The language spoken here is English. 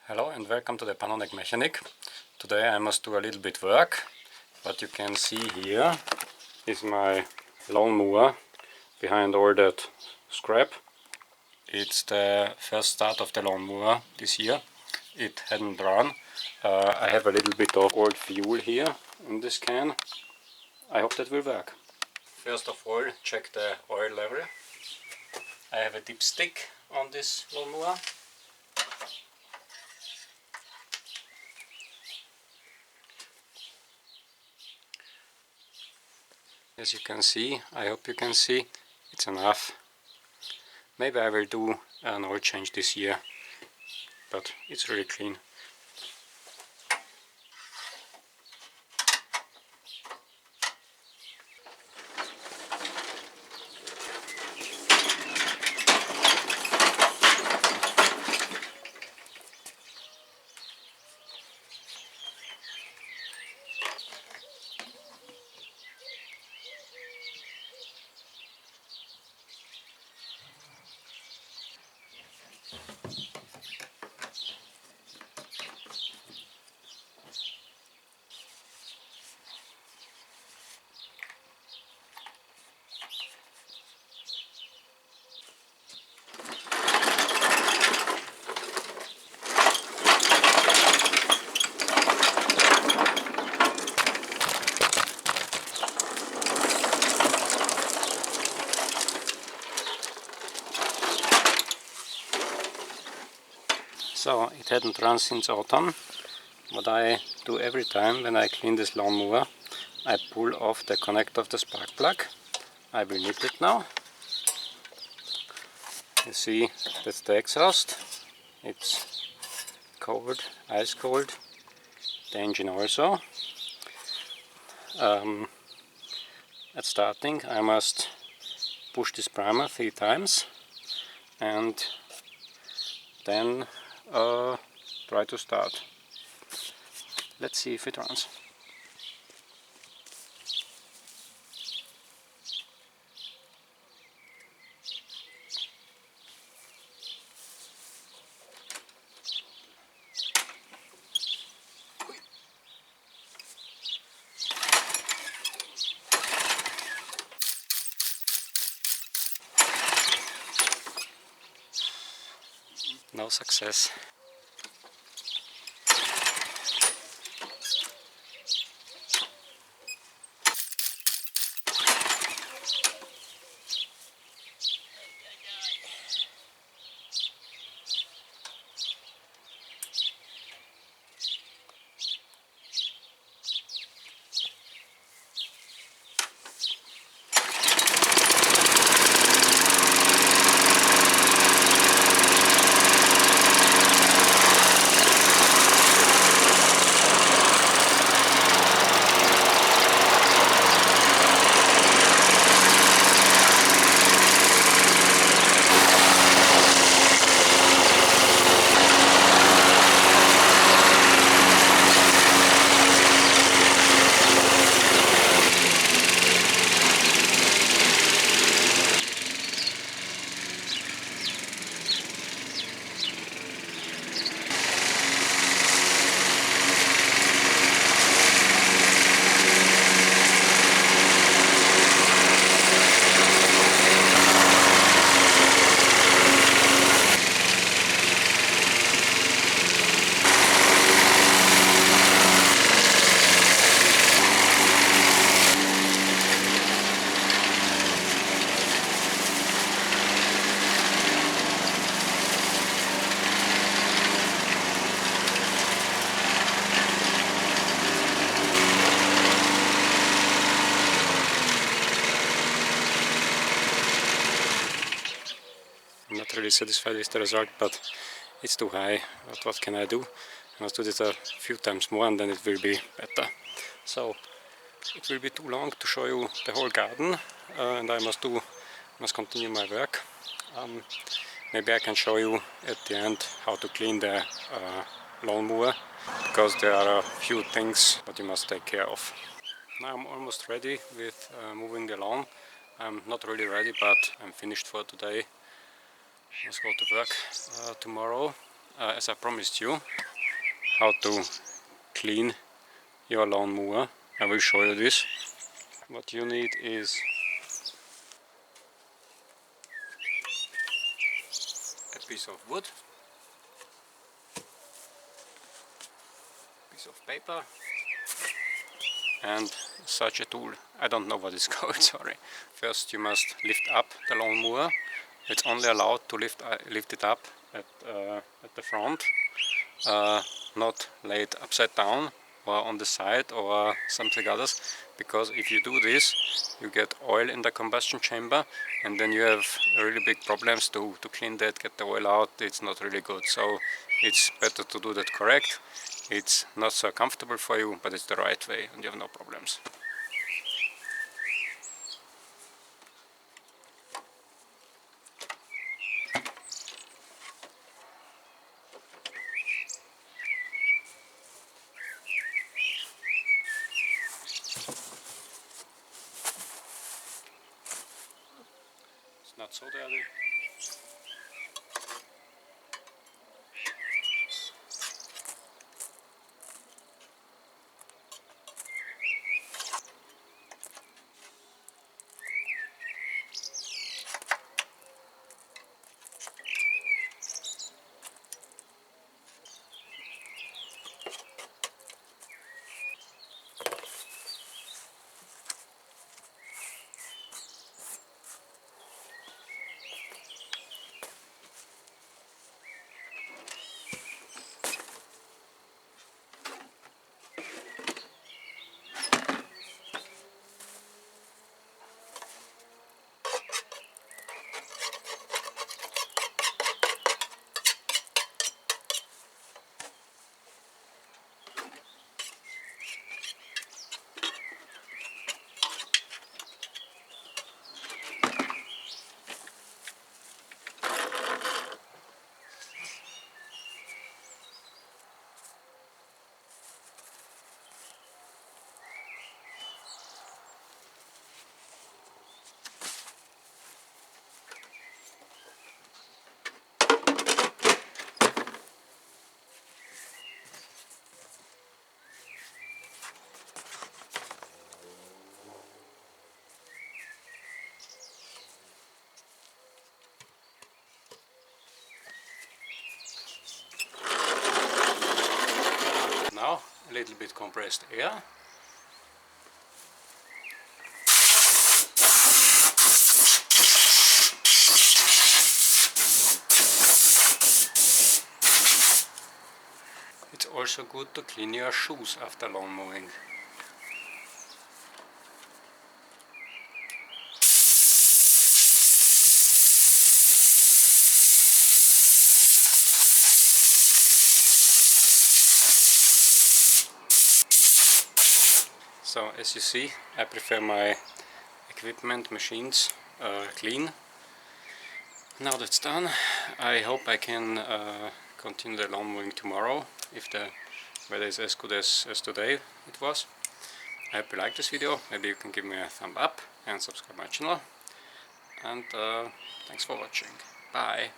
Hello and welcome to the Pannonic Mechanic. Today I must do a little bit work. What you can see here is my lawnmower behind all that scrap. It's the first start of the lawnmower this year. It hadn't run. I have a little bit of old fuel here in this can. I hope that will work. First of all, check the oil level. I have a dipstick on this lawnmower. As you can see, I hope you can see, it's enough. Maybe I will do an oil change this year, but it's really clean. So it hadn't run since autumn. What I do every time when I clean this lawnmower, I pull off the connector of the spark plug. I will nip it now. You see, that's the exhaust. It's cold, ice cold. The engine also. At starting I must push this primer 3 times and then try to start. Let's see if it runs. No success. I'm not really satisfied with the result, but it's too high. But what can I do? I must do this a few times more and then it will be better. So it will be too long to show you the whole garden, and I must continue my work. Maybe I can show you at the end how to clean the lawnmower, because there are a few things that you must take care of. Now I'm almost ready with mowing the lawn. I'm not really ready, but I'm finished for today. Let's go to work tomorrow. as I promised you, how to clean your lawnmower. I will show you this. What you need is a piece of wood, piece of paper, and such a tool. I don't know what it's called, sorry. First you must lift up the lawnmower. It's only allowed to lift it up at the front, not lay it upside down or on the side or something others, because if you do this you get oil in the combustion chamber and then you have really big problems to clean that, get the oil out. It's not really good, so it's better to do that correct. It's not so comfortable for you, but it's the right way and you have no problems. It's not so dirty. Now a little bit compressed air. It's also good to clean your shoes after lawn mowing. So as you see, I prefer my equipment, machines clean. Now that's done, I hope I can continue the lawn mowing tomorrow, if the weather is as good as today it was. I hope you like this video. Maybe you can give me a thumb up and subscribe my channel. And thanks for watching. Bye!